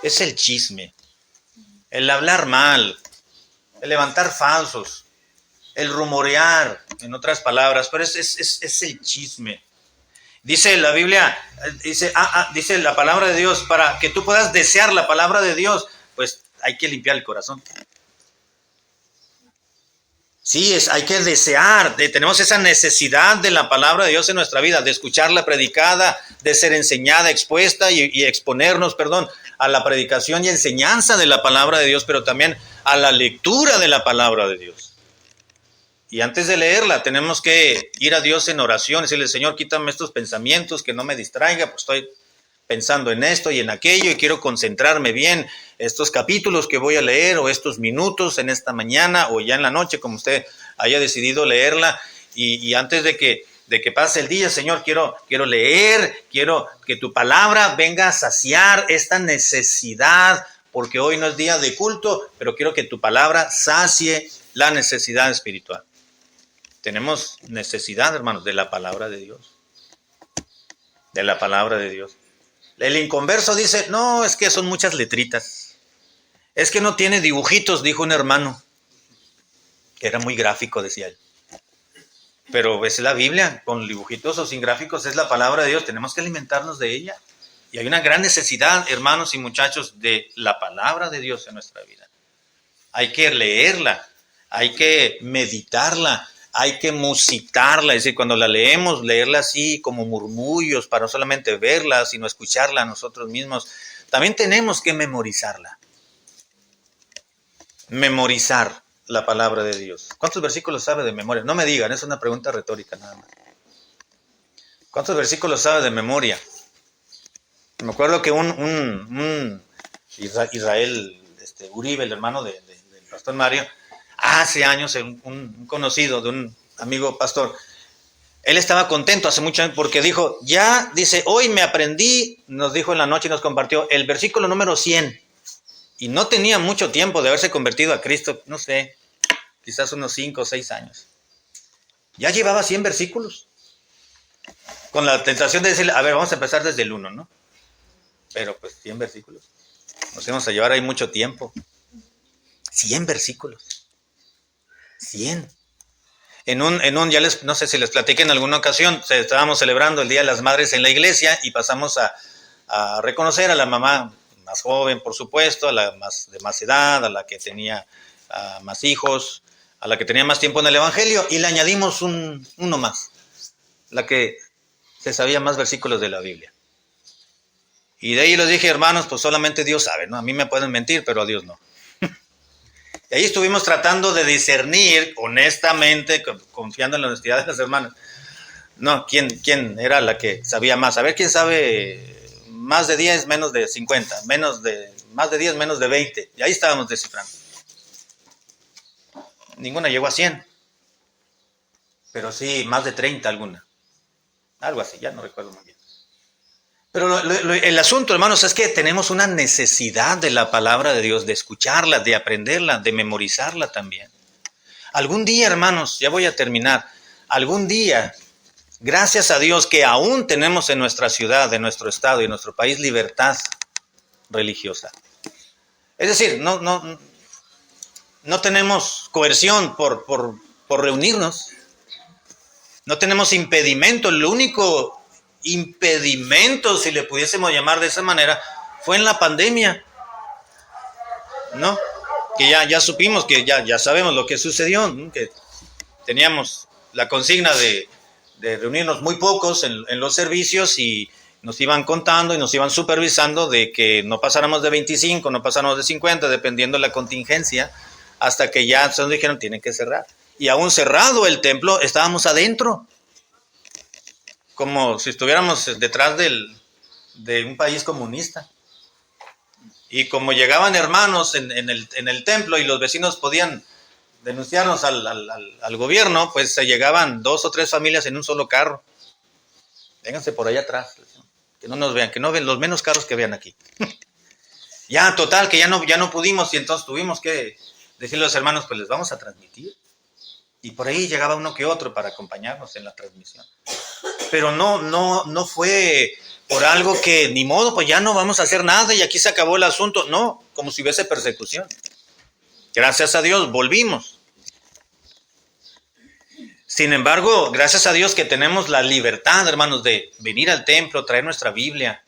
[SPEAKER 1] Es el chisme, el hablar mal, el levantar falsos, el rumorear, en otras palabras, pero es el chisme. Dice la Biblia, dice la palabra de Dios, para que tú puedas desear la palabra de Dios, pues hay que limpiar el corazón. Sí, hay que desear, tenemos esa necesidad de la palabra de Dios en nuestra vida, de escucharla predicada, de ser enseñada, expuesta y exponernos, a la predicación y enseñanza de la palabra de Dios, pero también a la lectura de la palabra de Dios. Y antes de leerla, tenemos que ir a Dios en oración, decirle, Señor, quítame estos pensamientos, que no me distraiga, pues estoy pensando en esto y en aquello y quiero concentrarme bien estos capítulos que voy a leer o estos minutos en esta mañana o ya en la noche, como usted haya decidido leerla. Y antes de que pase el día, Señor, quiero leer, quiero que tu palabra venga a saciar esta necesidad, porque hoy no es día de culto, pero quiero que tu palabra sacie la necesidad espiritual. Tenemos necesidad, hermanos, de la palabra de Dios. De la palabra de Dios. El inconverso dice, no, es que son muchas letritas. Es que no tiene dibujitos, dijo un hermano. Que era muy gráfico, decía él. Pero es la Biblia, con dibujitos o sin gráficos, es la palabra de Dios. Tenemos que alimentarnos de ella. Y hay una gran necesidad, hermanos y muchachos, de la palabra de Dios en nuestra vida. Hay que leerla, hay que meditarla, hay que musitarla. Es decir, cuando la leemos, leerla así como murmullos, para no solamente verla, sino escucharla a nosotros mismos. También tenemos que memorizarla. Memorizar la palabra de Dios. ¿Cuántos versículos sabe de memoria? No me digan, es una pregunta retórica nada más. ¿Cuántos versículos sabe de memoria? Me acuerdo que un Israel Uribe, el hermano del pastor Mario, hace años, un conocido de un amigo pastor, él estaba contento hace mucho tiempo porque dijo, hoy me aprendí, nos dijo en la noche y nos compartió el versículo número 100. Y no tenía mucho tiempo de haberse convertido a Cristo, no sé, quizás unos 5 o 6 años. Ya llevaba 100 versículos. Con la tentación de decirle, a ver, vamos a empezar desde el 1, ¿no? Pero pues 100 versículos. Nos íbamos a llevar ahí mucho tiempo. 100 versículos. 100. No sé si les platiqué en alguna ocasión, estábamos celebrando el Día de las Madres en la iglesia y pasamos a reconocer a la mamá más joven, por supuesto, a la de más edad, a la que tenía más hijos, a la que tenía más tiempo en el Evangelio, y le añadimos uno más, la que se sabía más versículos de la Biblia. Y de ahí les dije, hermanos, pues solamente Dios sabe, ¿no? A mí me pueden mentir, pero a Dios no. Y ahí estuvimos tratando de discernir honestamente, confiando en la honestidad de las hermanas, no, ¿quién era la que sabía más? A ver, ¿quién sabe más de 10, menos de 50? Más de 10, menos de 20. Y ahí estábamos descifrando. Ninguna llegó a 100. Pero sí, más de 30 alguna. Algo así, ya no recuerdo muy bien. Pero el asunto, hermanos, es que tenemos una necesidad de la palabra de Dios, de escucharla, de aprenderla, de memorizarla también. Algún día, hermanos, ya voy a terminar, algún día, gracias a Dios que aún tenemos en nuestra ciudad, en nuestro estado y en nuestro país libertad religiosa. Es decir, no tenemos coerción por reunirnos. No tenemos impedimento. El único impedimento, si le pudiésemos llamar de esa manera, fue en la pandemia, ¿no? Que ya supimos, que ya sabemos lo que sucedió, ¿no? Que teníamos la consigna de reunirnos muy pocos en los servicios y nos iban contando y nos iban supervisando de que no pasáramos de 25, no pasáramos de 50, dependiendo de la contingencia, hasta que ya nos dijeron tienen que cerrar. Y aún cerrado el templo, estábamos adentro, como si estuviéramos detrás de un país comunista. Y como llegaban hermanos en el templo y los vecinos podían denunciarnos al gobierno, pues se llegaban 2 o 3 familias en un solo carro. Vénganse por allá atrás, que no nos vean, que no ven los menos carros que vean aquí. Ya, total, que ya no pudimos, y entonces tuvimos que decirle a los hermanos, pues les vamos a transmitir. Y por ahí llegaba uno que otro para acompañarnos en la transmisión. Pero no fue por algo que ni modo, pues ya no vamos a hacer nada y aquí se acabó el asunto. No, como si hubiese persecución. Gracias a Dios volvimos. Sin embargo, gracias a Dios que tenemos la libertad, hermanos, de venir al templo, traer nuestra Biblia,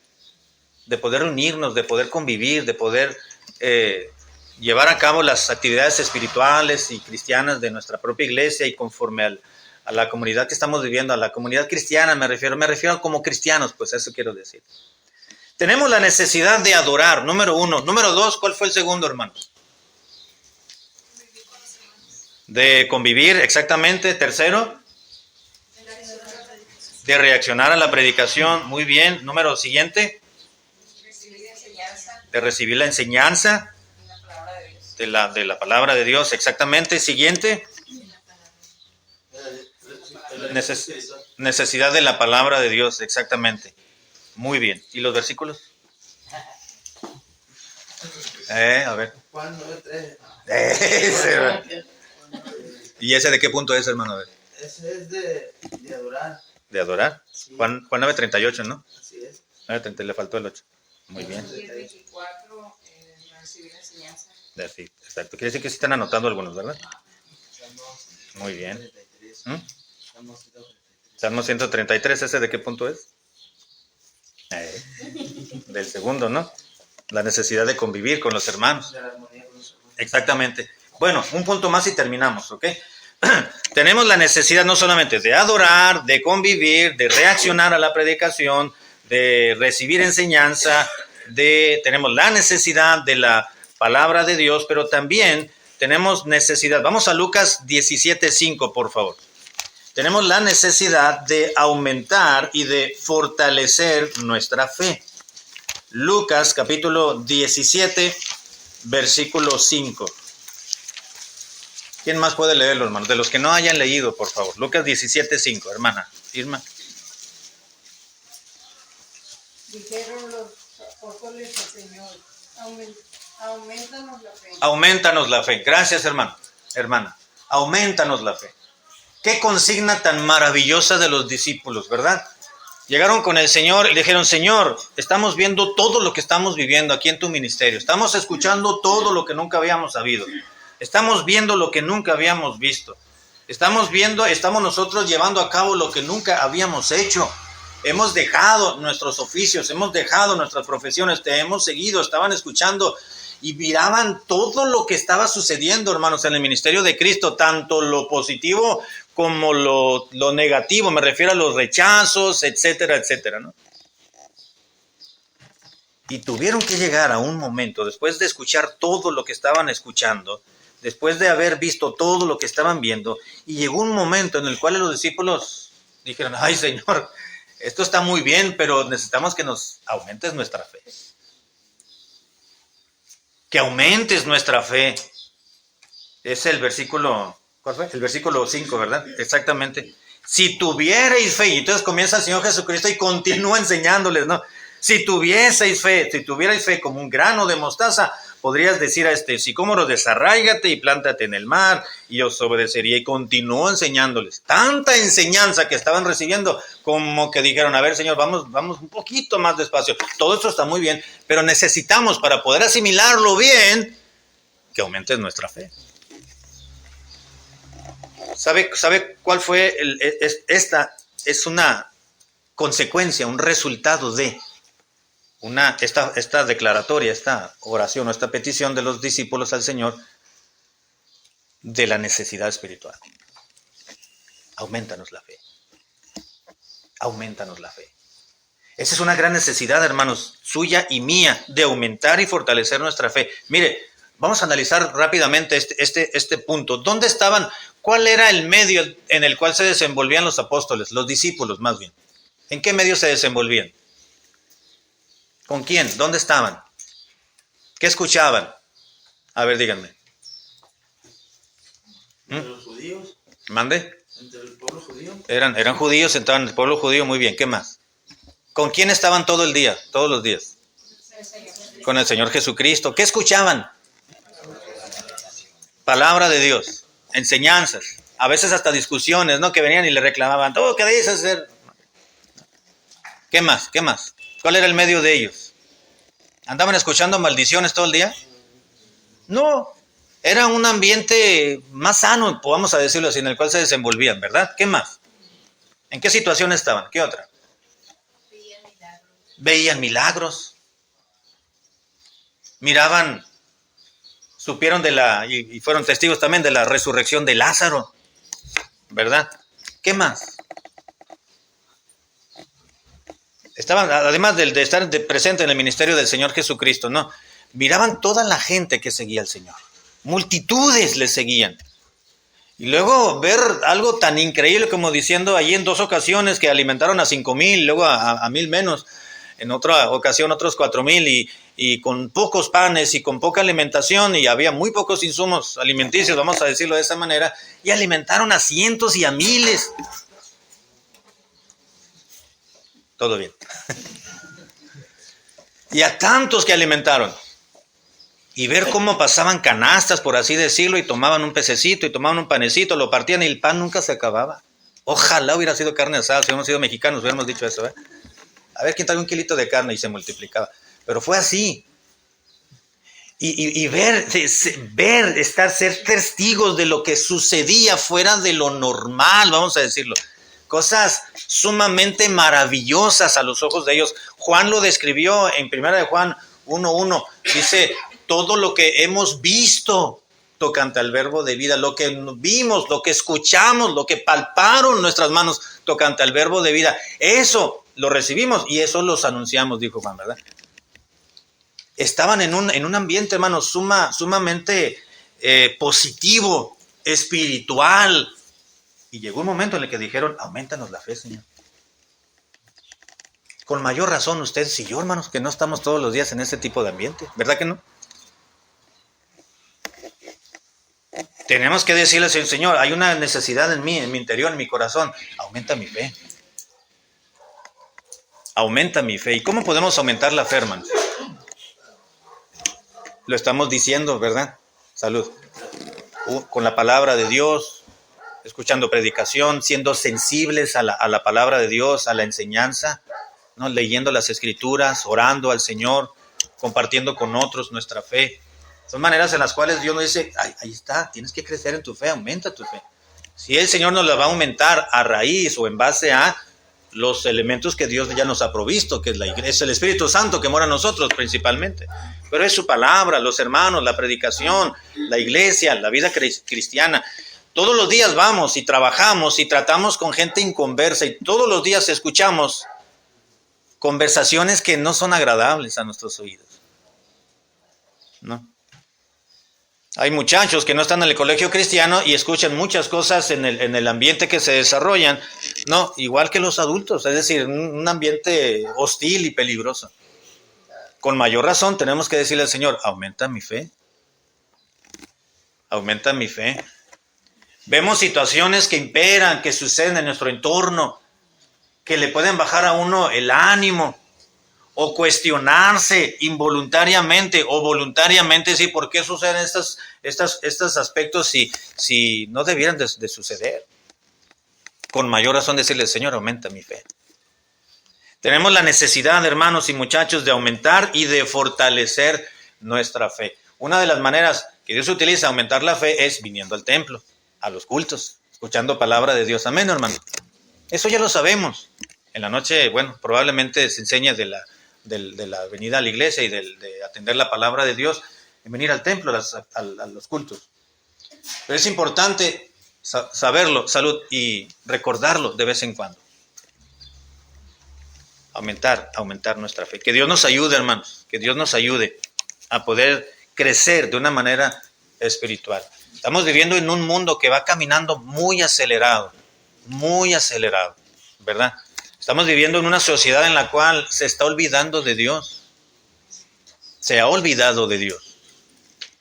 [SPEAKER 1] de poder unirnos, de poder convivir, de poder llevar a cabo las actividades espirituales y cristianas de nuestra propia iglesia y conforme a la comunidad que estamos viviendo, a la comunidad cristiana me refiero como cristianos, pues eso quiero decir. Tenemos la necesidad de adorar, número 1. Número 2, ¿cuál fue el segundo, hermanos? De convivir, exactamente. Tercero, de reaccionar a la predicación, muy bien. Número siguiente, de recibir la enseñanza de la palabra de Dios, exactamente. Siguiente, necesidad de la palabra de Dios, exactamente. Muy bien. ¿Y los versículos? A ver.
[SPEAKER 5] Juan 9:3.
[SPEAKER 1] ¿Y ese de qué punto es, hermano? A ver.
[SPEAKER 5] Ese es de adorar.
[SPEAKER 1] ¿De adorar? Sí. Juan 9:38, ¿no?
[SPEAKER 5] Así es.
[SPEAKER 1] 9:30, le faltó el 8. Muy bien.
[SPEAKER 2] Y el 24, recibir la enseñanza.
[SPEAKER 1] Sí, exacto. Quiere decir que sí están anotando algunos, ¿verdad? Muy bien. Salmo 133, ¿ese de qué punto es? Del segundo, ¿no? La necesidad de convivir con los hermanos. Exactamente. Bueno, un punto más y terminamos, ¿ok? Tenemos la necesidad no solamente de adorar, de convivir, de reaccionar a la predicación, de recibir enseñanza, tenemos la necesidad de la palabra de Dios, pero también tenemos necesidad. Vamos a Lucas 17:5, por favor. Tenemos la necesidad de aumentar y de fortalecer nuestra fe. Lucas capítulo 17, versículo 5. ¿Quién más puede leerlo, hermanos? De los que no hayan leído, por favor. Lucas 17:5, hermana Irma.
[SPEAKER 4] Dijeron los apóstoles al Señor, aumentanos la fe.
[SPEAKER 1] Aumentanos la fe. Gracias, hermano. Hermana, aumentanos la fe. Qué consigna tan maravillosa de los discípulos, ¿verdad? Llegaron con el Señor y le dijeron, Señor, estamos viendo todo lo que estamos viviendo aquí en tu ministerio. Estamos escuchando todo lo que nunca habíamos sabido. Estamos viendo lo que nunca habíamos visto. Estamos nosotros llevando a cabo lo que nunca habíamos hecho. hemos dejado nuestros oficios, hemos dejado nuestras profesiones, te hemos seguido, estaban escuchando y miraban todo lo que estaba sucediendo, hermanos, en el ministerio de Cristo, tanto lo positivo como lo negativo, me refiero a los rechazos, etcétera, etcétera, ¿no? Y tuvieron que llegar a un momento, después de escuchar todo lo que estaban escuchando, después de haber visto todo lo que estaban viendo, y llegó un momento en el cual los discípulos dijeron, ay Señor, esto está muy bien, pero necesitamos que nos aumentes nuestra fe. Que aumentes nuestra fe. Es el versículo, ¿cuál fue? El versículo 5, ¿verdad? Exactamente. Si tuvierais fe, y entonces comienza el Señor Jesucristo y continúa enseñándoles, ¿no? Si tuvierais fe como un grano de mostaza, podrías decir a este sicómoro, desarráigate y plántate en el mar, y os obedecería. Y continuó enseñándoles. Tanta enseñanza que estaban recibiendo, como que dijeron, a ver, Señor, vamos un poquito más despacio. Todo esto está muy bien, pero necesitamos, para poder asimilarlo bien, que aumentes nuestra fe. ¿Sabe cuál fue? Esta es una consecuencia, un resultado de esta declaratoria, esta oración o esta petición de los discípulos al Señor de la necesidad espiritual. Aumentanos la fe. Aumentanos la fe. Esa es una gran necesidad, hermanos, suya y mía, de aumentar y fortalecer nuestra fe. Mire, vamos a analizar rápidamente este punto. ¿Dónde estaban? ¿Cuál era el medio en el cual se desenvolvían los apóstoles, los discípulos más bien? ¿En qué medio se desenvolvían? ¿Con quién? ¿Dónde estaban? ¿Qué escuchaban? A ver, díganme.
[SPEAKER 5] Entre los judíos.
[SPEAKER 1] ¿Mande?
[SPEAKER 5] Entre el pueblo judío.
[SPEAKER 1] Eran judíos, estaban en el pueblo judío, muy bien. ¿Qué más? ¿Con quién estaban todo el día, todos los días? Con el Señor Jesucristo. ¿Qué escuchaban? Palabra de Dios, enseñanzas, a veces hasta discusiones, ¿no? Que venían y le reclamaban, ¿tú qué dices hacer? ¿Qué más? ¿Qué más? ¿Cuál era el medio de ellos? ¿Andaban escuchando maldiciones todo el día? No, era un ambiente más sano, vamos a decirlo así, en el cual se desenvolvían, ¿verdad? ¿Qué más? ¿En qué situación estaban? ¿Qué otra? Veían milagros. Miraban, supieron y fueron testigos también de la resurrección de Lázaro, ¿verdad? ¿Qué más? Estaban, además de estar presente en el ministerio del Señor Jesucristo, ¿no? Miraban toda la gente que seguía al Señor. Multitudes le seguían. Y luego ver algo tan increíble como diciendo allí en 2 ocasiones que alimentaron a 5,000, luego a 1,000 menos. En otra ocasión otros 4,000 y con pocos panes y con poca alimentación y había muy pocos insumos alimenticios, vamos a decirlo de esa manera, y alimentaron a cientos y a miles. Todo bien. Y a tantos que alimentaron. Y ver cómo pasaban canastas, por así decirlo, y tomaban un pececito y tomaban un panecito, lo partían y el pan nunca se acababa. Ojalá hubiera sido carne asada, si hubiéramos sido mexicanos, hubiéramos dicho eso, ¿eh? A ver quién trae 1 kilito de carne y se multiplicaba. Pero fue así. Y ser testigos de lo que sucedía fuera de lo normal, vamos a decirlo. Cosas sumamente maravillosas a los ojos de ellos. Juan lo describió en 1 de Juan 1:1. Dice, todo lo que hemos visto tocante al verbo de vida, lo que vimos, lo que escuchamos, lo que palparon nuestras manos tocante al verbo de vida, eso lo recibimos y eso los anunciamos, dijo Juan, ¿verdad? Estaban en un ambiente, hermanos, sumamente positivo, espiritual. Y llegó un momento en el que dijeron, aumentanos la fe, Señor. Con mayor razón ustedes y yo, hermanos, que no estamos todos los días en ese tipo de ambiente, ¿verdad que no? Tenemos que decirle, Señor, hay una necesidad en mí, en mi interior, en mi corazón. Aumenta mi fe. Aumenta mi fe. ¿Y cómo podemos aumentar la fe, hermanos? Lo estamos diciendo, ¿verdad? Salud. Con la palabra de Dios, escuchando predicación, siendo sensibles a la palabra de Dios, a la enseñanza, ¿no? Leyendo las Escrituras, orando al Señor, compartiendo con otros nuestra fe. Son maneras en las cuales Dios nos dice, ahí está, tienes que crecer en tu fe, aumenta tu fe. Si el Señor nos la va a aumentar a raíz o en base a, los elementos que Dios ya nos ha provisto, que es la iglesia, el Espíritu Santo que mora en nosotros principalmente. Pero es su palabra, los hermanos, la predicación, la iglesia, la vida cristiana. Todos los días vamos y trabajamos y tratamos con gente inconversa y todos los días escuchamos conversaciones que no son agradables a nuestros oídos, ¿no? Hay muchachos que no están en el colegio cristiano y escuchan muchas cosas en el ambiente que se desarrollan, ¿no? Igual que los adultos, es decir, un ambiente hostil y peligroso. Con mayor razón tenemos que decirle al Señor, aumenta mi fe. Aumenta mi fe. Vemos situaciones que imperan, que suceden en nuestro entorno, que le pueden bajar a uno el ánimo, o cuestionarse involuntariamente o voluntariamente, sí, ¿por qué suceden estos aspectos si no debieran de suceder? Con mayor razón decirle, Señor, aumenta mi fe. Tenemos la necesidad, hermanos y muchachos, de aumentar y de fortalecer nuestra fe. Una de las maneras que Dios utiliza aumentar la fe es viniendo al templo, a los cultos, escuchando palabra de Dios. Amén, hermano. Eso ya lo sabemos. En la noche, bueno, probablemente se enseña de la venida a la iglesia y de atender la palabra de Dios, en venir al templo, a los cultos. Pero es importante saberlo, salud, y recordarlo de vez en cuando. Aumentar nuestra fe. Que Dios nos ayude, hermanos, que Dios nos ayude a poder crecer de una manera espiritual. Estamos viviendo en un mundo que va caminando muy acelerado, ¿verdad? Estamos viviendo en una sociedad en la cual se está olvidando de Dios. Se ha olvidado de Dios.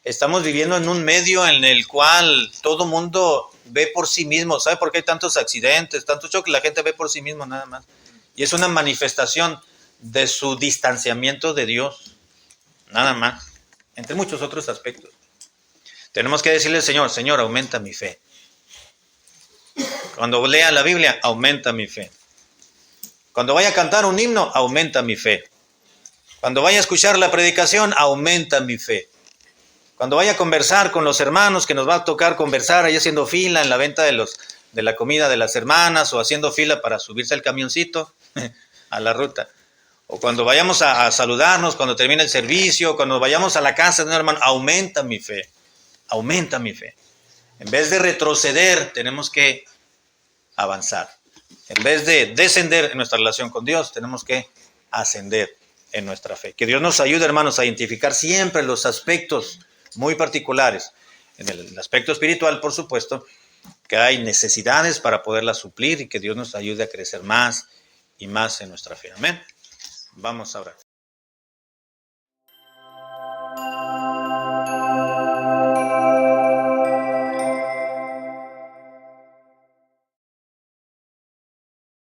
[SPEAKER 1] Estamos viviendo en un medio en el cual todo mundo ve por sí mismo. ¿Sabe por qué hay tantos accidentes, tanto choque? La gente ve por sí mismo nada más. Y es una manifestación de su distanciamiento de Dios. Nada más. Entre muchos otros aspectos. Tenemos que decirle al Señor, Señor, aumenta mi fe. Cuando lea la Biblia, aumenta mi fe. Cuando vaya a cantar un himno, aumenta mi fe. Cuando vaya a escuchar la predicación, aumenta mi fe. Cuando vaya a conversar con los hermanos, que nos va a tocar conversar ahí haciendo fila en la venta de la comida de las hermanas, o haciendo fila para subirse al camioncito a la ruta. O cuando vayamos a saludarnos, cuando termine el servicio, cuando vayamos a la casa de un hermano, aumenta mi fe. Aumenta mi fe. En vez de retroceder, tenemos que avanzar. En vez de descender en nuestra relación con Dios, tenemos que ascender en nuestra fe. Que Dios nos ayude, hermanos, a identificar siempre los aspectos muy particulares. En el aspecto espiritual, por supuesto, que hay necesidades para poderlas suplir y que Dios nos ayude a crecer más y más en nuestra fe. Amén. Vamos a orar.